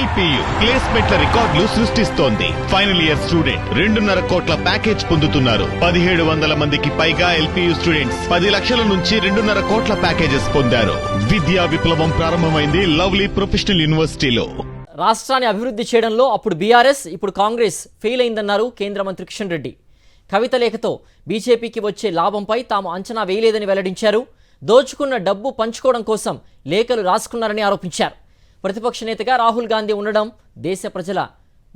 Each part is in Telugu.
ఎల్పియు ప్లేస్మెంట్ల రికార్డులు సృష్టిస్తోంది. ఫైనల్ ఇయర్ స్టూడెంట్ 2.5 కోట్ల ప్యాకేజ్ పొందుతున్నారు. 1700 మందికి పైగా ఎల్పియు స్టూడెంట్స్ 10 లక్షల నుంచి 2.5 కోట్ల ప్యాకేజెస్ పొందారు. విద్యా విప్లవం ప్రారంభమైంది లవ్లీ ప్రొఫెషనల్ యూనివర్సిటీలో. రాష్ట్రాన్ని అభివృద్ధి చేయడంలో అప్పుడు బీఆర్ఎస్, ఇప్పుడు కాంగ్రెస్ ఫెయిల్ అయిందన్నారు కేంద్ర మంత్రి కిషన్ రెడ్డి. కవిత లేఖతో బీజేపీకి వచ్చే లాభంపై తాము అంచనా వేయలేదని వెల్లడించారు. దోచుకున్న డబ్బు పంచుకోవడం కోసం లేఖలు రాసుకున్నారని ఆరోపించారు. ప్రతిపక్ష నేతగా రాహుల్ గాంధీ ఉండడం దేశ ప్రజల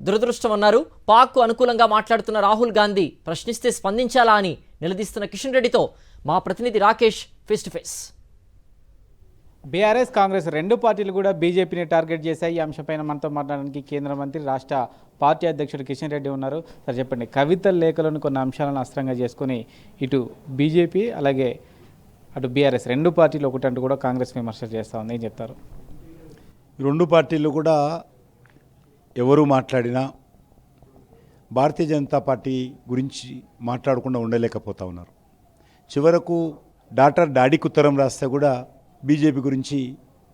దురదృష్టమన్నారు. పాక్కు అనుకూలంగా మాట్లాడుతున్న రాహుల్ గాంధీ ప్రశ్నిస్తే స్పందించాలా అని నిలదీస్తున్న కిషన్ రెడ్డితో మా ప్రతినిధి Rakesh face to face. BRS Congress రెండు పార్టీలు కూడా బీజేపీని టార్గెట్ చేశాయి. ఈ అంశంపైన మనతో మాట్లాడడానికి కేంద్ర మంత్రి రాష్ట్ర పార్టీ అధ్యక్షుడు కిషన్ రెడ్డి ఉన్నారు. సార్ చెప్పండి, కవిత లేఖలను కొన్ని అంశాలను అస్త్రంగా చేసుకుని ఇటు బీజేపీ అలాగే అటు బీఆర్ఎస్ రెండు పార్టీలు ఒకటంటూ కూడా కాంగ్రెస్ విమర్శలు చేస్తూ ఉంది, ఏం చెప్తారు? రెండు పార్టీలు కూడా ఎవరు మాట్లాడినా భారతీయ జనతా పార్టీ గురించి మాట్లాడకుండా ఉండలేకపోతూ ఉన్నారు. చివరకు డాడీకి ఉత్తరం రాస్తే కూడా బీజేపీ గురించి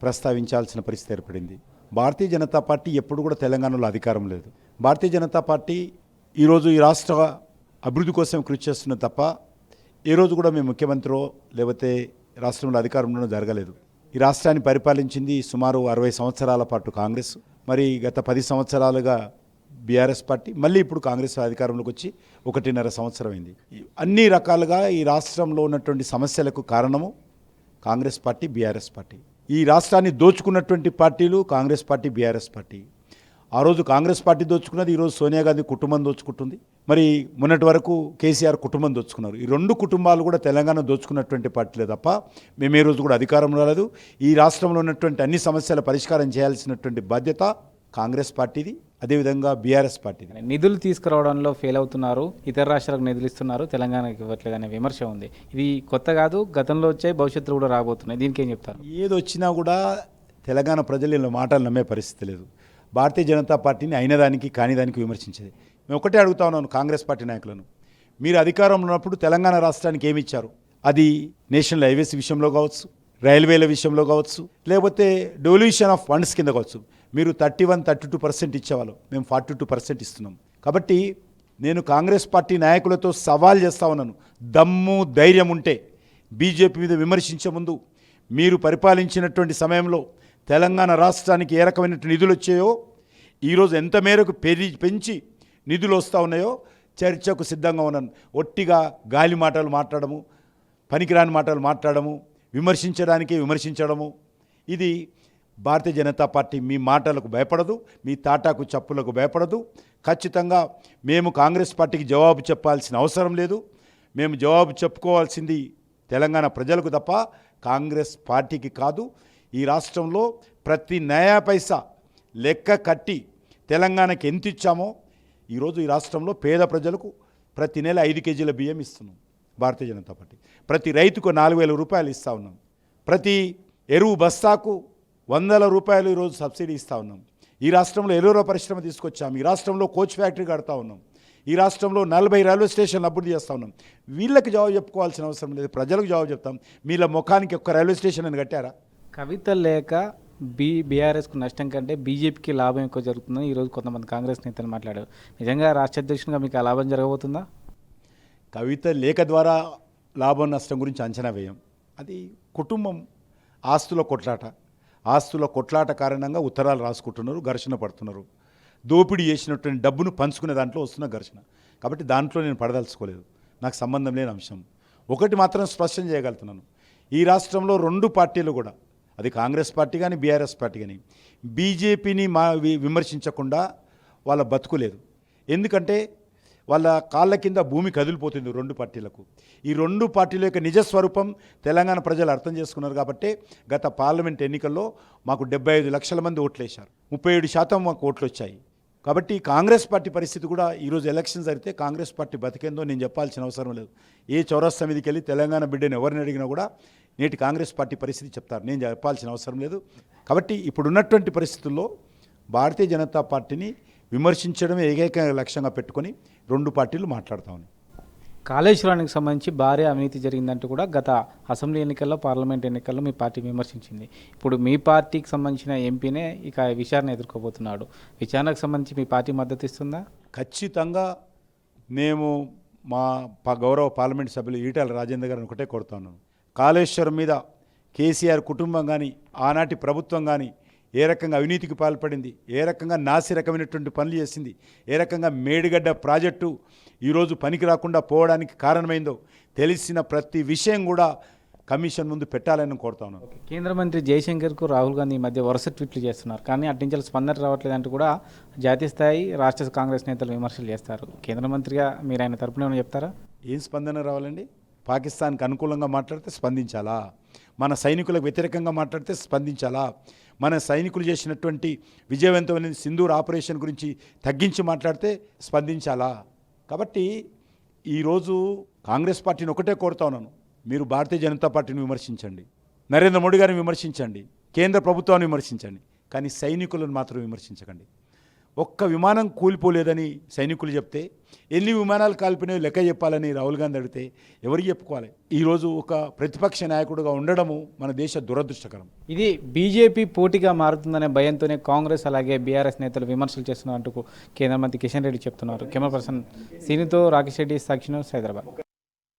ప్రస్తావించాల్సిన పరిస్థితి ఏర్పడింది. భారతీయ జనతా పార్టీ ఎప్పుడు కూడా తెలంగాణలో అధికారం లేదు. భారతీయ జనతా పార్టీ ఈరోజు ఈ రాష్ట్ర అభివృద్ధి కోసం కృషి చేస్తున్న తప్ప ఏ రోజు కూడా మేము ముఖ్యమంత్రో లేకపోతే రాష్ట్రంలో అధికారంలో జరగలేదు. ఈ రాష్ట్రాన్ని పరిపాలించింది సుమారు 60 సంవత్సరాల పాటు కాంగ్రెస్, మరి గత 10 సంవత్సరాలుగా బీఆర్ఎస్ పార్టీ, మళ్ళీ ఇప్పుడు కాంగ్రెస్ అధికారంలోకి వచ్చి 1.5 సంవత్సరం అయింది. అన్ని రకాలుగా ఈ రాష్ట్రంలో ఉన్నటువంటి సమస్యలకు కారణము కాంగ్రెస్ పార్టీ, బీఆర్ఎస్ పార్టీ. ఈ రాష్ట్రాన్ని దోచుకున్నటువంటి పార్టీలు కాంగ్రెస్ పార్టీ, బీఆర్ఎస్ పార్టీ. ఆ రోజు కాంగ్రెస్ పార్టీ దోచుకున్నది, ఈరోజు సోనియా గాంధీ కుటుంబం దోచుకుంటుంది. మరి మొన్నటి వరకు కేసీఆర్ కుటుంబం దోచుకున్నారు. ఈ రెండు కుటుంబాలు కూడా తెలంగాణ దోచుకున్నటువంటి పార్టీలే తప్ప మేము ఏ రోజు కూడా అధికారం రాలేదు. ఈ రాష్ట్రంలో ఉన్నటువంటి అన్ని సమస్యల పరిష్కారం చేయాల్సినటువంటి బాధ్యత కాంగ్రెస్ పార్టీది, అదేవిధంగా బీఆర్ఎస్ పార్టీది. నిధులు తీసుకురావడంలో ఫెయిల్ అవుతున్నారు, ఇతర రాష్ట్రాలకు నిధులు ఇస్తున్నారు, తెలంగాణకి ఇవ్వట్లేదు అనే విమర్శ ఉంది. ఇది కొత్త కాదు, గతంలో వచ్చాయి, భవిష్యత్తులో కూడా రాబోతున్నాయి. దీనికి ఏం చెప్తారు? ఏది వచ్చినా కూడా తెలంగాణ ప్రజలు ఇలా మాటలు నమ్మే పరిస్థితి లేదు. భారతీయ జనతా పార్టీని అయినదానికి కానిదానికి విమర్శించేది. మేము ఒకటే అడుగుతా ఉన్నాను కాంగ్రెస్ పార్టీ నాయకులను, మీరు అధికారంలో ఉన్నప్పుడు తెలంగాణ రాష్ట్రానికి ఏమి ఇచ్చారు? అది నేషనల్ హైవేస్ విషయంలో కావచ్చు, రైల్వేల విషయంలో కావచ్చు, లేకపోతే డెవల్యూషన్ ఆఫ్ ఫండ్స్ కింద కావచ్చు. మీరు 31-32% ఇచ్చేవాళ్ళు, మేము 42% ఇస్తున్నాం. కాబట్టి నేను కాంగ్రెస్ పార్టీ నాయకులతో సవాల్ చేస్తా ఉన్నాను, దమ్ము ధైర్యం ఉంటే బీజేపీ మీద విమర్శించే ముందు మీరు పరిపాలించినటువంటి సమయంలో తెలంగాణ రాష్ట్రానికి ఏ రకమైనటువంటి నిధులు వచ్చాయో, ఈరోజు ఎంత మేరకు పెంచి నిధులు వస్తూ ఉన్నాయో చర్చకు సిద్ధంగా ఉన్నాను. ఒట్టిగా గాలి మాటలు మాట్లాడము, పనికిరాని మాటలు మాట్లాడము, విమర్శించడము, ఇది భారతీయ జనతా పార్టీ మీ మాటలకు భయపడదు, మీ తాటాకు చప్పులకు భయపడదు. ఖచ్చితంగా మేము కాంగ్రెస్ పార్టీకి జవాబు చెప్పాల్సిన అవసరం లేదు. మేము జవాబు చెప్పుకోవాల్సింది తెలంగాణ ప్రజలకు తప్ప కాంగ్రెస్ పార్టీకి కాదు. ఈ రాష్ట్రంలో ప్రతి నయా పైసా లెక్క కట్టి తెలంగాణకి ఎంత ఇచ్చామో ఈరోజు ఈ రాష్ట్రంలో పేద ప్రజలకు ప్రతి నెల 5 కేజీల బియ్యం ఇస్తున్నాం భారతీయ జనతా పార్టీ. ప్రతి రైతుకు 4,000 రూపాయలు ఇస్తూ ఉన్నాం. ప్రతి ఎరువు బస్తాకు 100 రూపాయలు ఈరోజు సబ్సిడీ ఇస్తూ ఉన్నాం. ఈ రాష్ట్రంలో ఎరువుల పరిశ్రమ తీసుకొచ్చాం. ఈ రాష్ట్రంలో కోచ్ ఫ్యాక్టరీ కడతా ఉన్నాం. ఈ రాష్ట్రంలో 40 రైల్వే స్టేషన్లు అభివృద్ధి చేస్తూ ఉన్నాం. వీళ్ళకి జవాబు చెప్పుకోవాల్సిన అవసరం లేదు, ప్రజలకు జవాబు చెప్తాం. మీల ముఖానికి ఒక్క రైల్వే స్టేషన్ అని కట్టారా? కవిత లేక బీఆర్ఎస్కు నష్టం కంటే బీజేపీకి లాభం ఎక్కువ జరుగుతుందని ఈరోజు కొంతమంది కాంగ్రెస్ నేతలు మాట్లాడారు. నిజంగా రాష్ట్ర అధ్యక్షునిగా మీకు ఆ లాభం జరగబోతుందా? కవిత లేఖ ద్వారా లాభం నష్టం గురించి అంచనా వేయం. అది కుటుంబం ఆస్తుల కొట్లాట కారణంగా ఉత్తరాలు రాసుకుంటున్నారు, ఘర్షణ పడుతున్నారు. దోపిడీ చేసినటువంటి డబ్బును పంచుకునే దాంట్లో వస్తున్న ఘర్షణ. కాబట్టి దాంట్లో నేను పడదలుచుకోలేదు, నాకు సంబంధం లేని అంశం. ఒకటి మాత్రం స్పష్టం చేయగలుగుతున్నాను, ఈ రాష్ట్రంలో రెండు పార్టీలు కూడా, అది కాంగ్రెస్ పార్టీ కానీ బీఆర్ఎస్ పార్టీ కానీ, బీజేపీని విమర్శించకుండా వాళ్ళ బతుకులేదు. ఎందుకంటే వాళ్ళ కాళ్ళ కింద భూమి కదిలిపోతుంది రెండు పార్టీలకు. ఈ రెండు పార్టీల యొక్క నిజస్వరూపం తెలంగాణ ప్రజలు అర్థం చేసుకున్నారు. కాబట్టి గత పార్లమెంట్ ఎన్నికల్లో మాకు 75 లక్షల మంది ఓట్లేశారు, 37% మాకు ఓట్లు వచ్చాయి. కాబట్టి కాంగ్రెస్ పార్టీ పరిస్థితి కూడా ఈరోజు ఎలక్షన్ జరిగితే కాంగ్రెస్ పార్టీ బతికేందో నేను చెప్పాల్సిన అవసరం లేదు. ఏ చౌరస్తా మీదకి వెళ్ళి తెలంగాణ బిడ్డను ఎవరిని అడిగినా కూడా నేటి కాంగ్రెస్ పార్టీ పరిస్థితి చెప్తారు, నేను చెప్పాల్సిన అవసరం లేదు. కాబట్టి ఇప్పుడున్నటువంటి పరిస్థితుల్లో భారతీయ జనతా పార్టీని విమర్శించడమే ఏకైక లక్ష్యంగా పెట్టుకొని రెండు పార్టీలు మాట్లాడుతూ ఉన్నాయి. కాళేశ్వరానికి సంబంధించి భారీ అవినీతి జరిగిందంటూ కూడా గత అసెంబ్లీ ఎన్నికల్లో పార్లమెంట్ ఎన్నికల్లో మీ పార్టీ విమర్శించింది. ఇప్పుడు మీ పార్టీకి సంబంధించిన ఎంపీనే ఇక విచారణ ఎదుర్కోబోతున్నాడు. విచారణకు సంబంధించి మీ పార్టీ మద్దతు ఇస్తుందా? ఖచ్చితంగా మేము మా గౌరవ పార్లమెంట్ సభ్యులు ఈటెల రాజేందర్ గారిని ఒకటే కోరుతున్నాను. కాళేశ్వరం మీద కేసీఆర్ కుటుంబం కానీ ఆనాటి ప్రభుత్వం కానీ ఏ రకంగా అవినీతికి పాల్పడింది, ఏ రకంగా నాసి రకమైనటువంటి పనులు చేసింది, ఏ రకంగా మేడిగడ్డ ప్రాజెక్టు ఈరోజు పనికి రాకుండా పోవడానికి కారణమైందో తెలిసిన ప్రతి విషయం కూడా కమిషన్ ముందు పెట్టాలని కోరుతా ఉన్నాను. కేంద్ర మంత్రి జయశంకర్కు రాహుల్ గాంధీ ఈ మధ్య వరుస ట్వీట్లు చేస్తున్నారు, కానీ అట్టించాలి స్పందన రావట్లేదంటూ కూడా జాతీయ స్థాయి రాష్ట్ర కాంగ్రెస్ నేతలు విమర్శలు చేస్తారు. కేంద్ర మంత్రిగా మీరు ఆయన తరపున ఏమైనా చెప్తారా? ఏం స్పందన రావాలండి? పాకిస్తాన్కి అనుకూలంగా మాట్లాడితే స్పందించాలా, మన సైనికులకు వ్యతిరేకంగా మాట్లాడితే స్పందించాలా, మన సైనికులు చేసినటువంటి విజయవంతమైన సింధూర్ ఆపరేషన్ గురించి తగ్గించి మాట్లాడితే స్పందించాలా? కాబట్టి ఈరోజు కాంగ్రెస్ పార్టీని ఒకటే కోరుతా ఉన్నాను, మీరు భారతీయ జనతా పార్టీని విమర్శించండి, నరేంద్ర మోడీ గారిని విమర్శించండి, కేంద్ర ప్రభుత్వాన్ని విమర్శించండి, కానీ సైనికులను మాత్రం విమర్శించకండి. ఒక్క విమానం కూలిపోలేదని సైనికులు చెప్తే ఎన్ని విమానాలు కాల్పినాయో లెక్క చెప్పాలని రాహుల్ గాంధీ అడిగితే ఎవరికి చెప్పుకోవాలి? ఈరోజు ఒక ప్రతిపక్ష నాయకుడిగా ఉండడము మన దేశ దురదృష్టకరం. ఇది బీజేపీ పోటీగా మారుతుందనే భయంతోనే కాంగ్రెస్ అలాగే బీఆర్ఎస్ నేతలు విమర్శలు చేస్తున్నట్టు కేంద్ర మంత్రి కిషన్ రెడ్డి చెప్తున్నారు. కెమెరా పర్సన్ సీనితో రాకేష్ రెడ్డి, సాక్షి న్యూస్, హైదరాబాద్.